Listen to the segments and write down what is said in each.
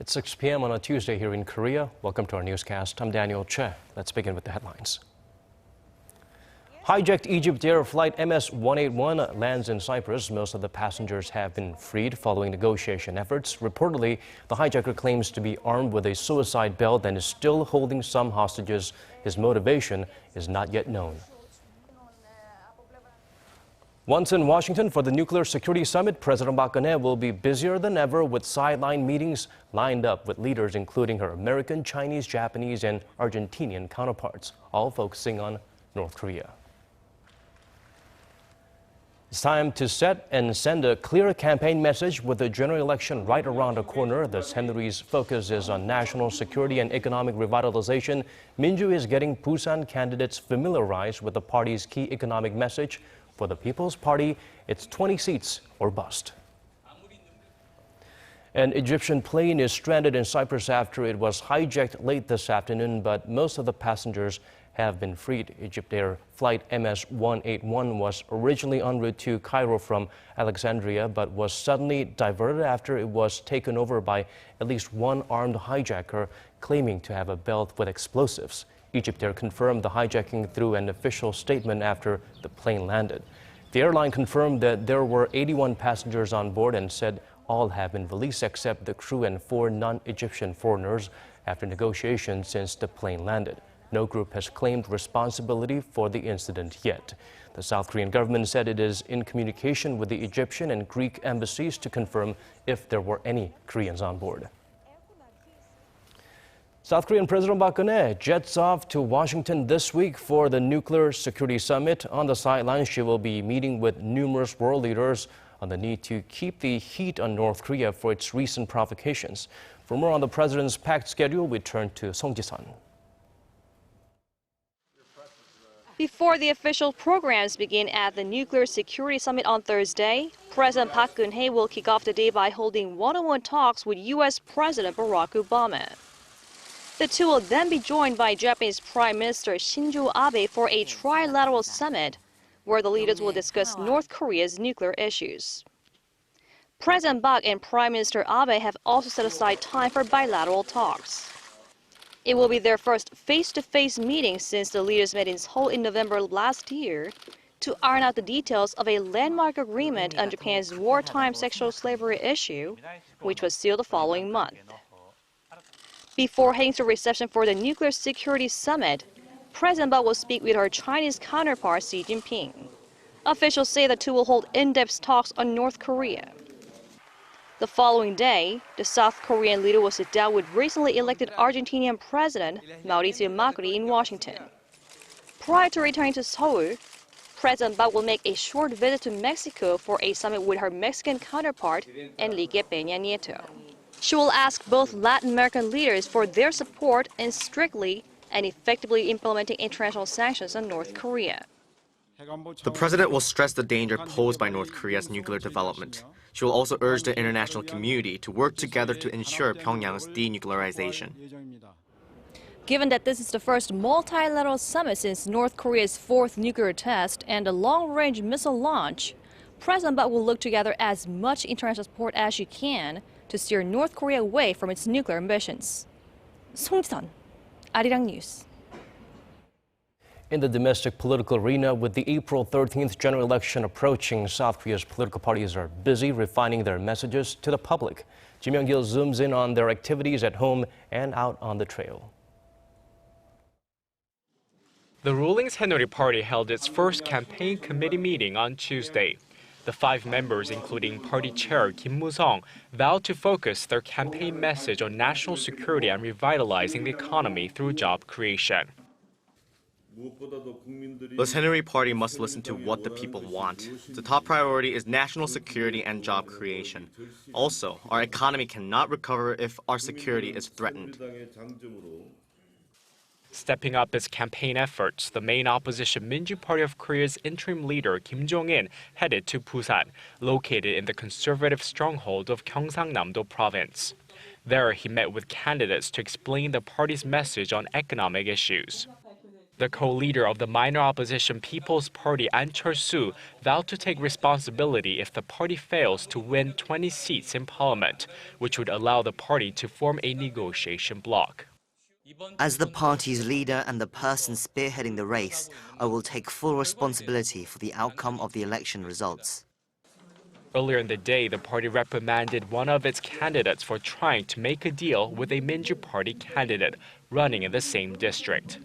It's 6 p.m. on a Tuesday here in Korea. Welcome to our newscast. I'm Daniel Che. Let's begin with the headlines. Hijacked EgyptAir flight MS-181 lands in Cyprus. Most of the passengers have been freed following negotiation efforts. Reportedly, the hijacker claims to be armed with a suicide belt and is still holding some hostages. His motivation is not yet known. Once in Washington for the Nuclear Security Summit, President Park Geun-hye will be busier than ever with sideline meetings lined up with leaders including her American, Chinese, Japanese, and Argentinian counterparts, all focusing on North Korea. It's time to set and send a clear campaign message with the general election right around the corner. The Saenuri's focus is on national security and economic revitalization. Minju is getting Busan candidates familiarized with the party's key economic message. For the People's Party, it's 20 seats or bust. An Egyptian plane is stranded in Cyprus after it was hijacked late this afternoon, but most of the passengers have been freed. EgyptAir flight MS-181 was originally en route to Cairo from Alexandria, but was suddenly diverted after it was taken over by at least one armed hijacker claiming to have a belt with explosives. EgyptAir confirmed the hijacking through an official statement after the plane landed. The airline confirmed that there were 81 passengers on board and said all have been released except the crew and 4 non-Egyptian foreigners after negotiations since the plane landed. No group has claimed responsibility for the incident yet. The South Korean government said it is in communication with the Egyptian and Greek embassies to confirm if there were any Koreans on board. South Korean President Park Geun-hye jets off to Washington this week for the Nuclear Security Summit. On the sidelines, she will be meeting with numerous world leaders on the need to keep the heat on North Korea for its recent provocations. For more on the president's packed schedule, we turn to Song Ji-sun. Before the official programs begin at the Nuclear Security Summit on Thursday, President Park Geun-hye will kick off the day by holding one-on-one talks with U.S. President Barack Obama. The two will then be joined by Japanese Prime Minister Shinzo Abe for a trilateral summit, where the leaders will discuss North Korea's nuclear issues. President Park and Prime Minister Abe have also set aside time for bilateral talks. It will be their first face-to-face meeting since the leaders met in Seoul in November last year to iron out the details of a landmark agreement on Japan's wartime sexual slavery issue, which was sealed the following month. Before heading to a reception for the Nuclear Security Summit, President Park will speak with her Chinese counterpart Xi Jinping. Officials say the two will hold in-depth talks on North Korea. The following day, the South Korean leader will sit down with recently elected Argentinian President Mauricio Macri in Washington. Prior to returning to Seoul, President Park will make a short visit to Mexico for a summit with her Mexican counterpart Enrique Peña Nieto. She will ask both Latin American leaders for their support in strictly and effectively implementing international sanctions on North Korea. The president will stress the danger posed by North Korea's nuclear development. She will also urge the international community to work together to ensure Pyongyang's denuclearization. Given that this is the first multilateral summit since North Korea's 4th nuclear test and a long-range missile launch, President Park will look to gather as much international support as she can to steer North Korea away from its nuclear ambitions. Song Ji-sun, Arirang News. In the domestic political arena, with the April 13th general election approaching, South Korea's political parties are busy refining their messages to the public. Kim Young-gil zooms in on their activities at home and out on the trail. The ruling Saenuri Party held its first campaign committee meeting on Tuesday. The 5 members, including party chair Kim Moo-sung, vowed to focus their campaign message on national security and revitalizing the economy through job creation. The Saenuri Party must listen to what the people want. The top priority is national security and job creation. Also, our economy cannot recover if our security is threatened. Stepping up its campaign efforts, the main opposition Minju Party of Korea's interim leader Kim Jong-in headed to Busan, located in the conservative stronghold of Gyeongsang-namdo province. There, he met with candidates to explain the party's message on economic issues. The co-leader of the minor opposition People's Party, An Cheol-soo, vowed to take responsibility if the party fails to win 20 seats in parliament, which would allow the party to form a negotiation bloc. As the party's leader and the person spearheading the race, I will take full responsibility for the outcome of the election results. Earlier in the day, the party reprimanded one of its candidates for trying to make a deal with a Minju Party candidate running in the same district.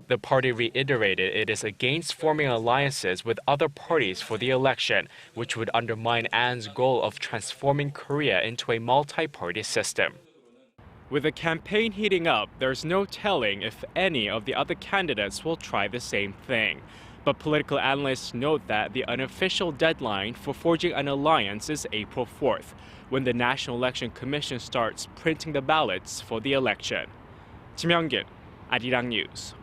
The party reiterated it is against forming alliances with other parties for the election, which would undermine An's goal of transforming Korea into a multi-party system. With the campaign heating up, there's no telling if any of the other candidates will try the same thing. But political analysts note that the unofficial deadline for forging an alliance is April 4th, when the National Election Commission starts printing the ballots for the election. Kim Young-gin, Arirang News.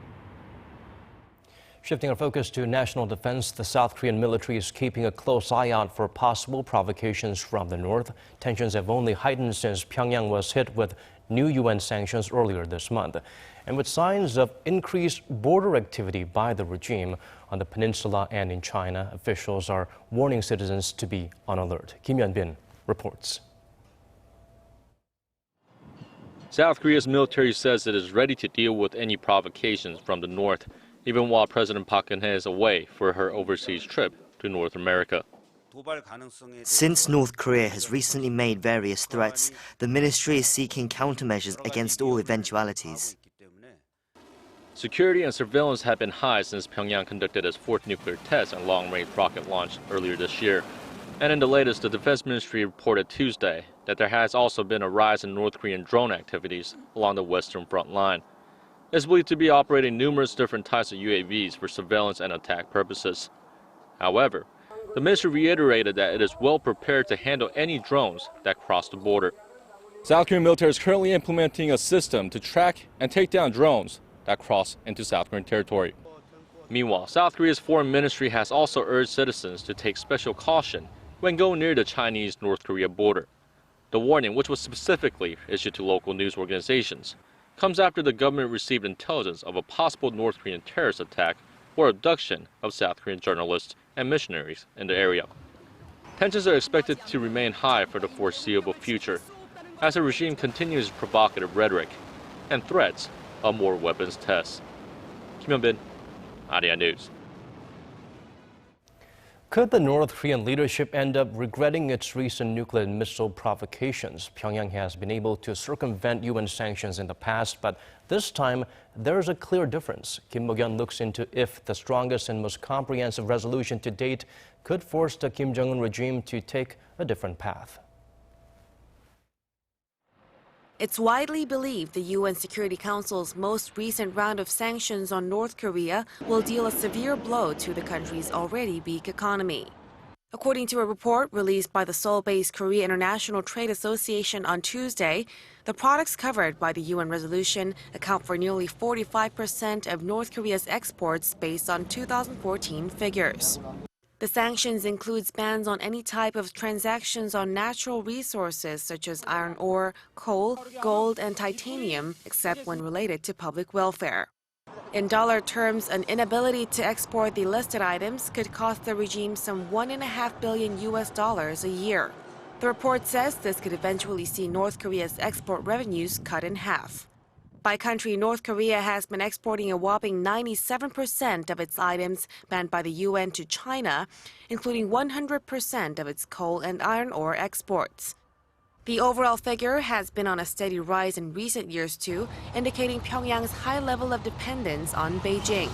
Shifting our focus to national defense, the South Korean military is keeping a close eye out for possible provocations from the north. Tensions have only heightened since Pyongyang was hit with new UN sanctions earlier this month. And with signs of increased border activity by the regime on the peninsula and in China, officials are warning citizens to be on alert. Kim Yeon-bin reports. South Korea's military says it is ready to deal with any provocations from the north, even while President Park Geun-hye is away for her overseas trip to North America. Since North Korea has recently made various threats, the ministry is seeking countermeasures against all eventualities. Security and surveillance have been high since Pyongyang conducted its fourth nuclear test and long-range rocket launch earlier this year. And in the latest, the Defense Ministry reported Tuesday that there has also been a rise in North Korean drone activities along the western front line. It's believed to be operating numerous different types of UAVs for surveillance and attack purposes. However, the ministry reiterated that it is well prepared to handle any drones that cross the border. South Korean military is currently implementing a system to track and take down drones that cross into South Korean territory. Meanwhile, South Korea's foreign ministry has also urged citizens to take special caution when going near the Chinese-North Korea border. The warning, which was specifically issued to local news organizations, comes after the government received intelligence of a possible North Korean terrorist attack or abduction of South Korean journalists and missionaries in the area. Tensions are expected to remain high for the foreseeable future as the regime continues provocative rhetoric and threats of more weapons tests. Kim Yeon-bin, Arirang News. Could the North Korean leadership end up regretting its recent nuclear missile provocations? Pyongyang has been able to circumvent UN sanctions in the past, but this time there's a clear difference. Kim Mo-kyun looks into if the strongest and most comprehensive resolution to date could force the Kim Jong-un regime to take a different path. It's widely believed the UN Security Council's most recent round of sanctions on North Korea will deal a severe blow to the country's already weak economy. According to a report released by the Seoul-based Korea International Trade Association on Tuesday, the products covered by the UN resolution account for nearly 45% of North Korea's exports based on 2014 figures. The sanctions includes bans on any type of transactions on natural resources such as iron ore, coal, gold, and titanium, except when related to public welfare. In dollar terms, an inability to export the listed items could cost the regime some $1.5 billion a year. The report says this could eventually see North Korea's export revenues cut in half. By country, North Korea has been exporting a whopping 97% of its items banned by the UN to China, including 100% of its coal and iron ore exports. The overall figure has been on a steady rise in recent years too, indicating Pyongyang's high level of dependence on Beijing.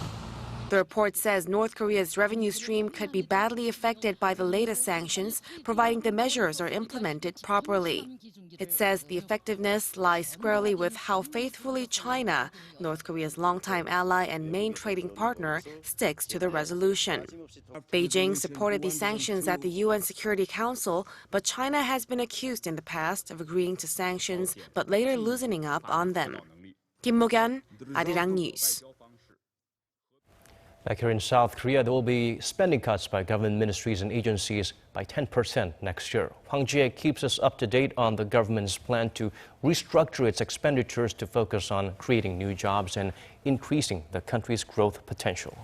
The report says North Korea's revenue stream could be badly affected by the latest sanctions, providing the measures are implemented properly. It says the effectiveness lies squarely with how faithfully China, North Korea's longtime ally and main trading partner, sticks to the resolution. Beijing supported the sanctions at the UN Security Council, but China has been accused in the past of agreeing to sanctions but later loosening up on them. Kim Mo-kyun, Arirang News. Back here in South Korea, there will be spending cuts by government ministries and agencies by 10% next year. Hwang Ji-hye keeps us up to date on the government's plan to restructure its expenditures to focus on creating new jobs and increasing the country's growth potential.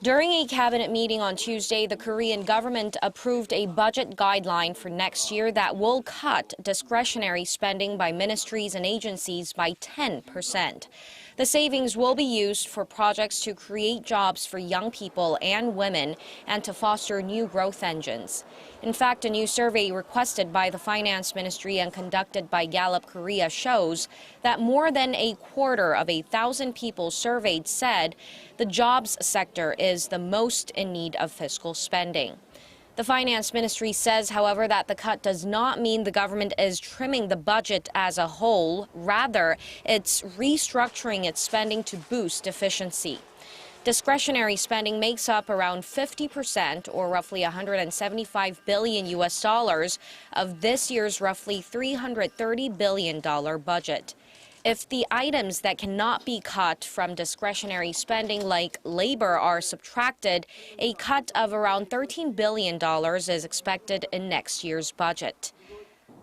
During a cabinet meeting on Tuesday, the Korean government approved a budget guideline for next year that will cut discretionary spending by ministries and agencies by 10%. The savings will be used for projects to create jobs for young people and women and to foster new growth engines. In fact, a new survey requested by the Finance Ministry and conducted by Gallup Korea shows that more than a quarter of 1,000 people surveyed said the jobs sector is the most in need of fiscal spending. The Finance Ministry says, however, that the cut does not mean the government is trimming the budget as a whole. Rather, it's restructuring its spending to boost efficiency. Discretionary spending makes up around 50%, or roughly $175 billion of this year's roughly $330 billion budget. If the items that cannot be cut from discretionary spending, like labor, are subtracted, a cut of around $13 billion is expected in next year's budget.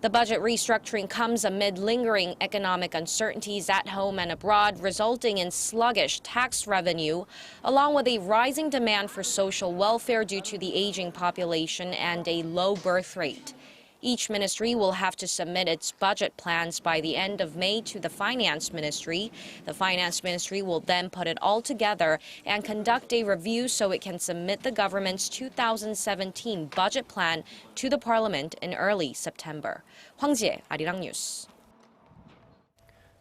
The budget restructuring comes amid lingering economic uncertainties at home and abroad, resulting in sluggish tax revenue, along with a rising demand for social welfare due to the aging population and a low birth rate. Each ministry will have to submit its budget plans by the end of May to the Finance Ministry. The Finance Ministry will then put it all together and conduct a review so it can submit the government's 2017 budget plan to the Parliament in early September. Hwang Ji-hye, Arirang News.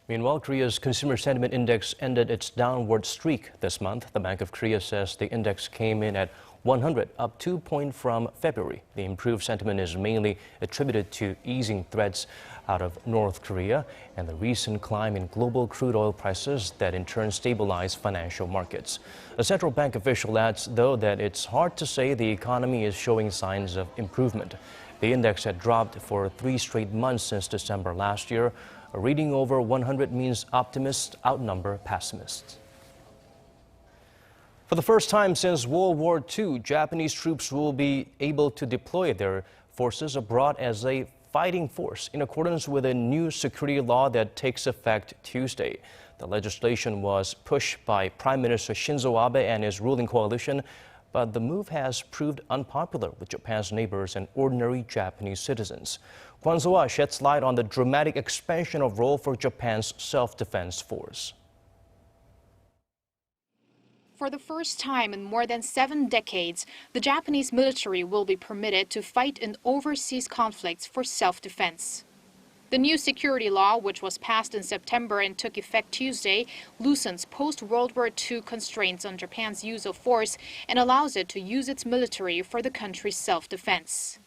Meanwhile, Korea's Consumer Sentiment Index ended its downward streak this month. The Bank of Korea says the index came in at 100, up 2 points from February. The improved sentiment is mainly attributed to easing threats out of North Korea and the recent climb in global crude oil prices that in turn stabilize financial markets. A central bank official adds, though, that it's hard to say the economy is showing signs of improvement. The index had dropped for 3 straight months since December last year. A reading over 100 means optimists outnumber pessimists. For the first time since World War II, Japanese troops will be able to deploy their forces abroad as a fighting force in accordance with a new security law that takes effect Tuesday. The legislation was pushed by Prime Minister Shinzo Abe and his ruling coalition, but the move has proved unpopular with Japan's neighbors and ordinary Japanese citizens. Kwon So-ah sheds light on the dramatic expansion of role for Japan's self-defense force. For the first time in more than 7 decades, the Japanese military will be permitted to fight in overseas conflicts for self-defense. The new security law, which was passed in September and took effect Tuesday, loosens post-World War II constraints on Japan's use of force and allows it to use its military for the country's self-defense.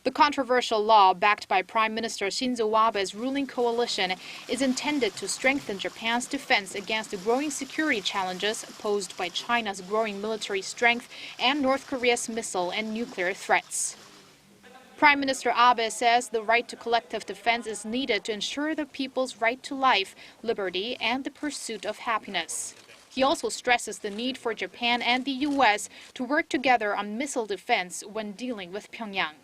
The controversial law, backed by Prime Minister Shinzo Abe's ruling coalition, is intended to strengthen Japan's defense against the growing security challenges posed by China's growing military strength and North Korea's missile and nuclear threats. Prime Minister Abe says the right to collective defense is needed to ensure the people's right to life, liberty, and the pursuit of happiness. He also stresses the need for Japan and the U.S. to work together on missile defense when dealing with Pyongyang.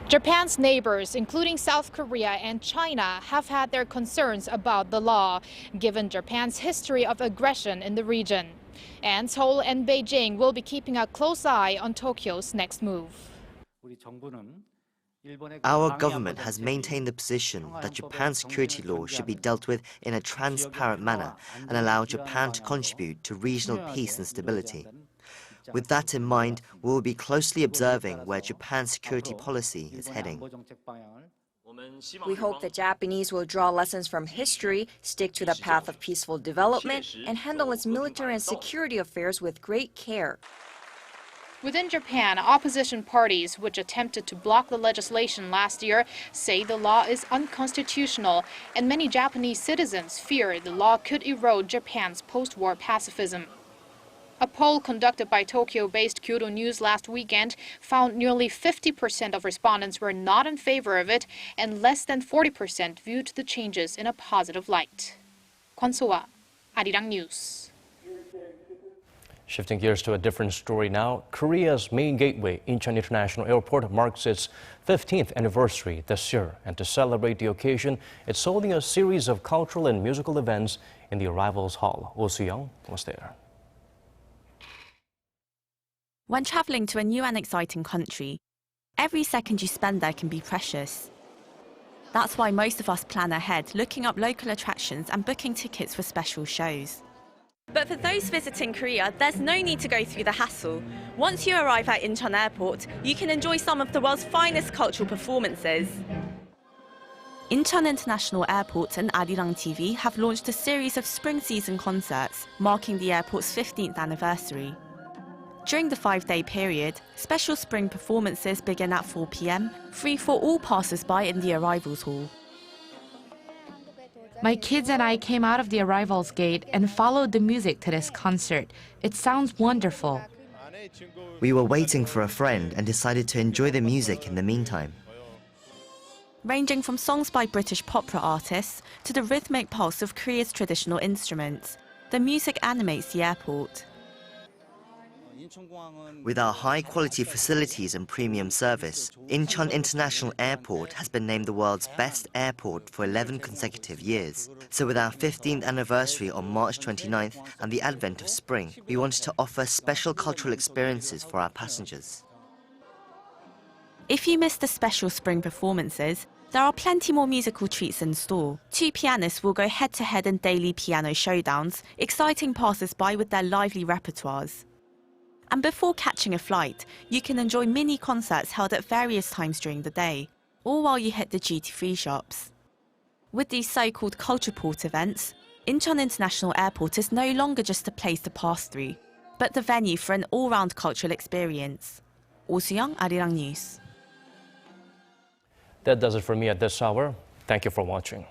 Japan's neighbors, including South Korea and China, have had their concerns about the law, given Japan's history of aggression in the region. And Seoul and Beijing will be keeping a close eye on Tokyo's next move. Our government has maintained the position that Japan's security law should be dealt with in a transparent manner and allow Japan to contribute to regional peace and stability. With that in mind, we will be closely observing where Japan's security policy is heading. We hope the Japanese will draw lessons from history, stick to the path of peaceful development, and handle its military and security affairs with great care. Within Japan, opposition parties, which attempted to block the legislation last year, say the law is unconstitutional, and many Japanese citizens fear the law could erode Japan's post-war pacifism. A poll conducted by Tokyo-based Kyodo News last weekend found nearly 50% of respondents were not in favor of it, and less than 40% viewed the changes in a positive light. Kwon So-ah, Arirang News. Shifting gears to a different story now, Korea's main gateway, Incheon International Airport, marks its 15th anniversary this year. And to celebrate the occasion, it's holding a series of cultural and musical events in the arrivals hall. Oh Soo-young was there. When travelling to a new and exciting country, every second you spend there can be precious. That's why most of us plan ahead, looking up local attractions and booking tickets for special shows. But for those visiting Korea, there's no need to go through the hassle. Once you arrive at Incheon Airport, you can enjoy some of the world's finest cultural performances. Incheon International Airport and Arirang TV have launched a series of spring season concerts, marking the airport's 15th anniversary. During the 5-day period, special spring performances begin at 4 p.m, free for all passers-by in the arrivals hall. My kids and I came out of the arrivals gate and followed the music to this concert. It sounds wonderful. We were waiting for a friend and decided to enjoy the music in the meantime. Ranging from songs by British opera artists to the rhythmic pulse of Korea's traditional instruments, the music animates the airport. With our high-quality facilities and premium service, Incheon International Airport has been named the world's best airport for 11 consecutive years. So with our 15th anniversary on March 29th and the advent of spring, we wanted to offer special cultural experiences for our passengers. If you missed the special spring performances, there are plenty more musical treats in store. 2 pianists will go head-to-head in daily piano showdowns, exciting passers-by with their lively repertoires. And before catching a flight, you can enjoy mini concerts held at various times during the day, all while you hit the duty-free shops. With these so-called culture port events, Incheon International Airport is no longer just a place to pass through, but the venue for an all-round cultural experience. Oh Soo-young, Arirang News. That does it for me at this hour. Thank you for watching.